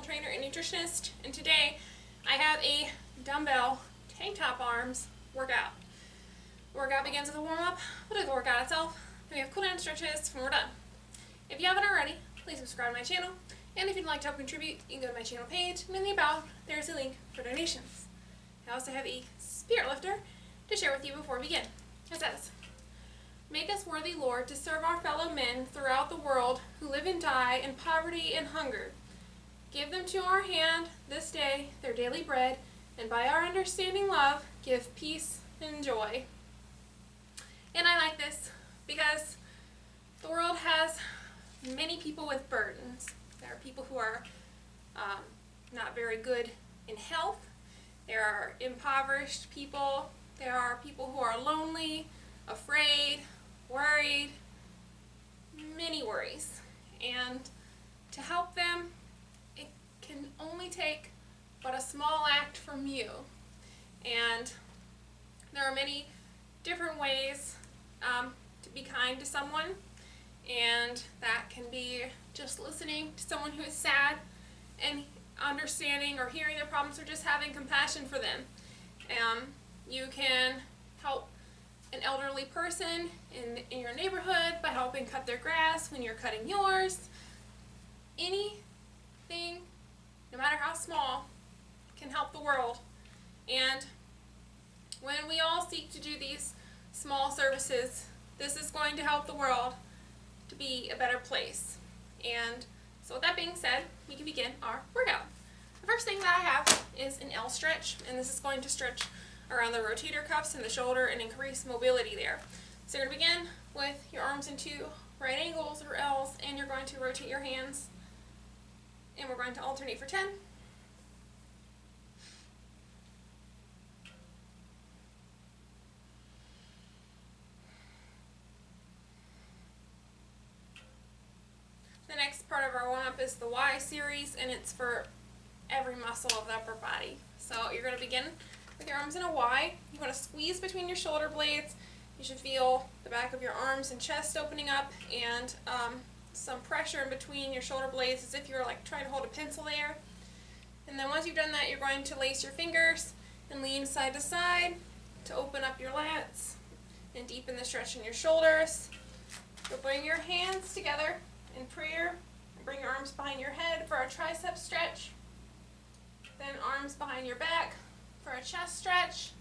personal trainer and nutritionist, and today I have a dumbbell tank top arms workout. The workout begins with a warm-up. We'll do the workout itself, then we have cooldown stretches when we're done. If you haven't already, please subscribe to my channel, and if you'd like to help contribute, you can go to my channel page, and in the about, there's a link for donations. I also have a spirit lifter to share with you before we begin. It says, "Make us worthy, Lord, to serve our fellow men throughout the world who live and die in poverty and hunger. Give them to our hand this day their daily bread, and by our understanding love, give peace and joy." And I like this because the world has many people with burdens. There are people who are not very good in health. There are impoverished people. There are people who are lonely, afraid, worried, many worries. And to help them, it can only take but a small act from you. And there are many different ways to be kind to someone, and that can be just listening to someone who is sad and understanding or hearing their problems, or just having compassion for them. You can help an elderly person in your neighborhood by helping cut their grass when you're cutting yours. Anything, no matter how small, can help the world. And when we all seek to do these small services, this is going to help the world to be a better place. And so with that being said, we can begin our workout. The first thing that I have is an L stretch, and this is going to stretch around the rotator cuffs and the shoulder and increase mobility there. So you're going to begin with your arms into right angles or L's, and you're going to rotate your hands, and we're going to alternate for 10. The next part of our warm-up is the Y series, and it's for every muscle of the upper body. So you're going to begin with your arms in a Y. You want to squeeze between your shoulder blades. You should feel the back of your arms and chest opening up, and some pressure in between your shoulder blades as if you're like trying to hold a pencil there. And then once you've done that, you're going to lace your fingers and lean side to side to open up your lats and deepen the stretch in your shoulders. You'll bring your hands together in prayer and bring your arms behind your head for a tricep stretch. Then arms behind your back for a chest stretch.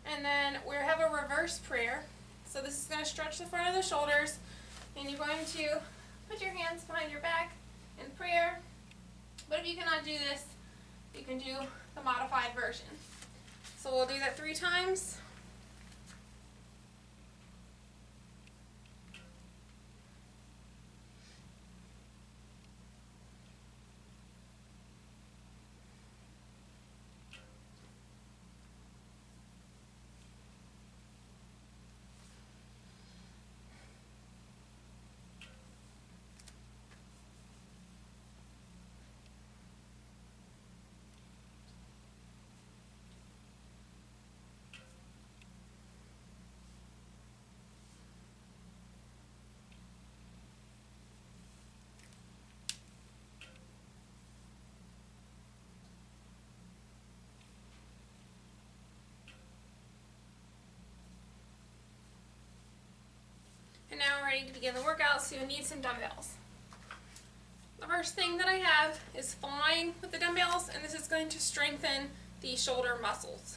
And then we have a reverse prayer. So this is going to stretch the front of the shoulders, and you're going to put your hands behind your back in prayer. But if you cannot do this, you can do the modified version. So we'll do that 3 times. And now we're ready to begin the workout, so you'll need some dumbbells. The first thing that I have is flying with the dumbbells, and this is going to strengthen the shoulder muscles.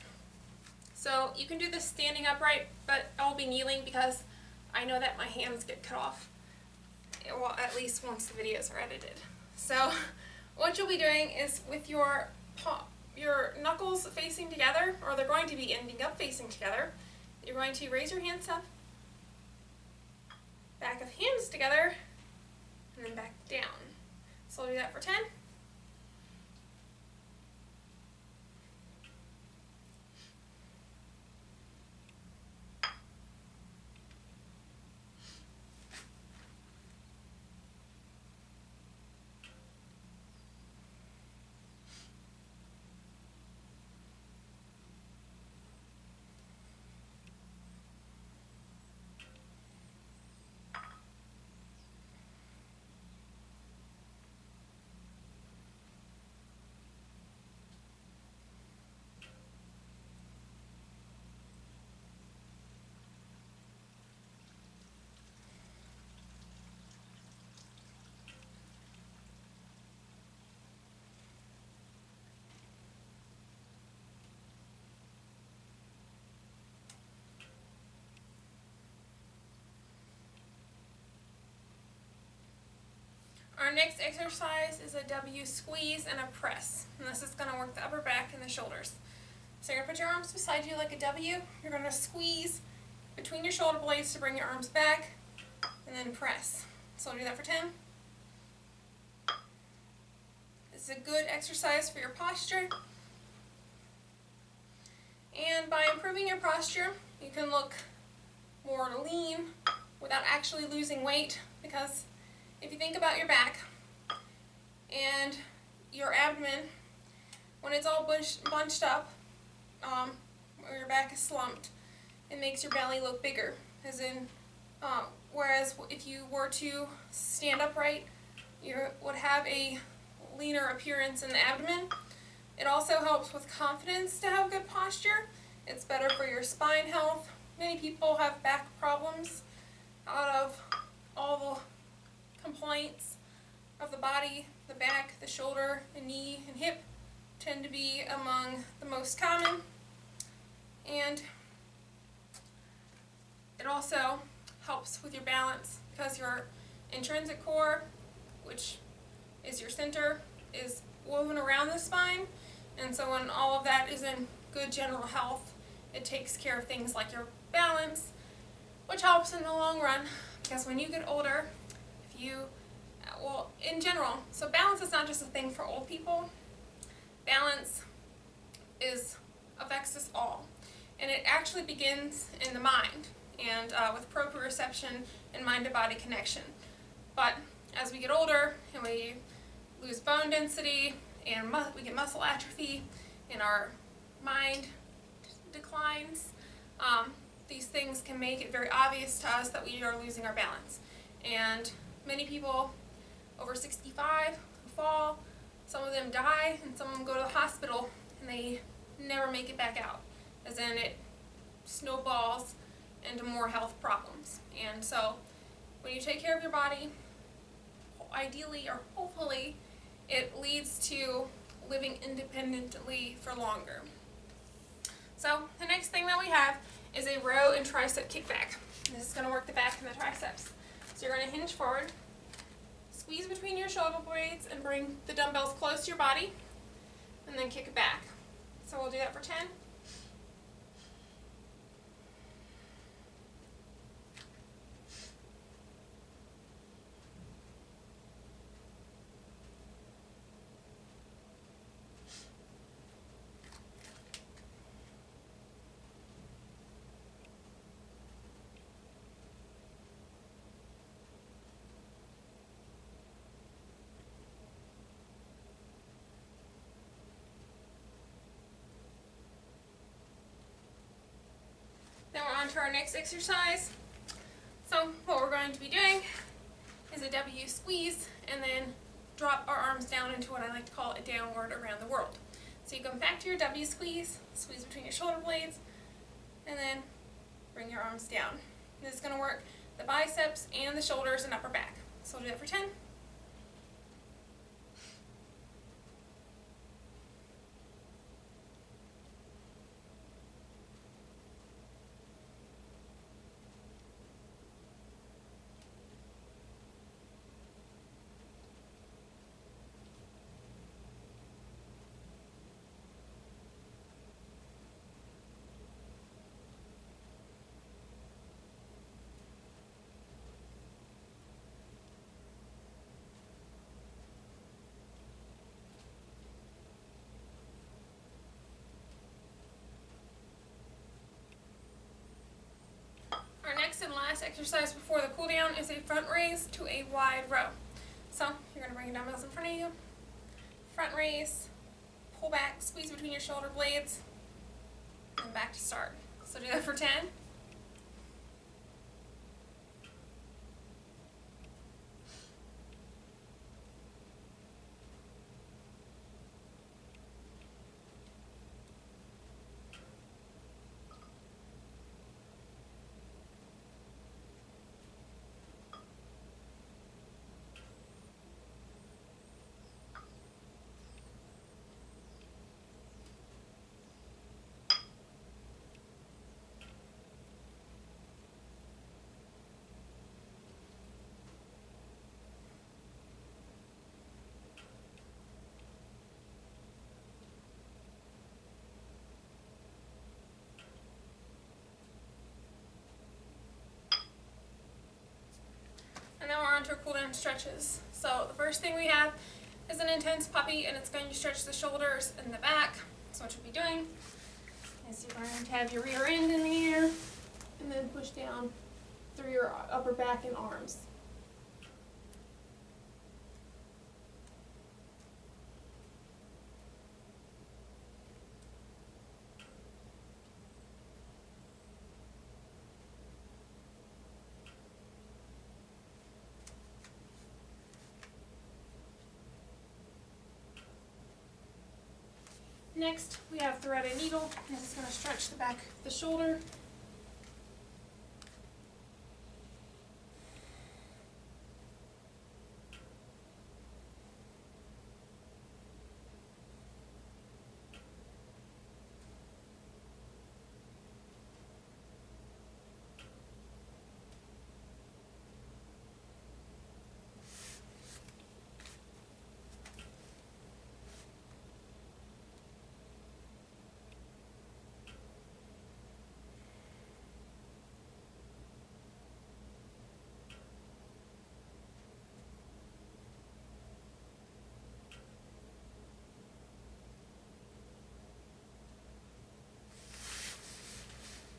So you can do this standing upright, but I'll be kneeling because I know that my hands get cut off, well, at least once the videos are edited. So what you'll be doing is with your knuckles facing together, or they're going to be ending up facing together, you're going to raise your hands up, back of hands together, and then back down. So we'll do that for 10. Our next exercise is a W squeeze and a press. And this is going to work the upper back and the shoulders. So you're going to put your arms beside you like a W. You're going to squeeze between your shoulder blades to bring your arms back, and then press. So I'll do that for 10. It's a good exercise for your posture. And by improving your posture, you can look more lean without actually losing weight, because if you think about your back and your abdomen, when it's all bunched up, or your back is slumped, it makes your belly look bigger. Whereas if you were to stand upright, you would have a leaner appearance in the abdomen. It also helps with confidence to have good posture. It's better for your spine health. Many people have back problems. Out of all the complaints of the body, the back, the shoulder, the knee, and hip tend to be among the most common. And it also helps with your balance, because your intrinsic core, which is your center, is woven around the spine. And so when all of that is in good general health, it takes care of things like your balance, which helps in the long run, because when you get older, in general, so balance is not just a thing for old people. Balance affects us all, and it actually begins in the mind, and with proprioception and mind-to-body connection. But as we get older and we lose bone density and we get muscle atrophy and our mind declines, these things can make it very obvious to us that we are losing our balance. And many people over 65 fall. Some of them die, and some of them go to the hospital and they never make it back out, as in it snowballs into more health problems. And so when you take care of your body, ideally or hopefully, it leads to living independently for longer. So the next thing that we have is a row and tricep kickback. This is going to work the back and the triceps. So you're going to hinge forward, squeeze between your shoulder blades, and bring the dumbbells close to your body, and then kick it back. So we'll do that for 10. Then we're on to our next exercise. So what we're going to be doing is a W squeeze, and then drop our arms down into what I like to call a downward around the world. So you come back to your W squeeze, squeeze between your shoulder blades, and then bring your arms down. This is going to work the biceps and the shoulders and upper back. So we'll do that for 10. And last exercise before the cool down is a front raise to a wide row. So you're going to bring your dumbbells in front of you, front raise, pull back, squeeze between your shoulder blades, and back to start. So do that for 10. are onto our cooldown stretches. So the first thing we have is an intense puppy, and it's going to stretch the shoulders and the back. So what you'll be doing is you're going to have your rear end in the air and then push down through your upper back and arms. Next, we have thread and needle. This is going to stretch the back of the shoulder.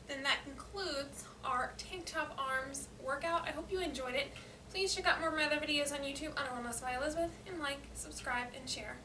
And that concludes our tank top arms workout. I hope you enjoyed it. Please check out more of my other videos on YouTube on Wellness by Elizabeth, and like, subscribe, and share.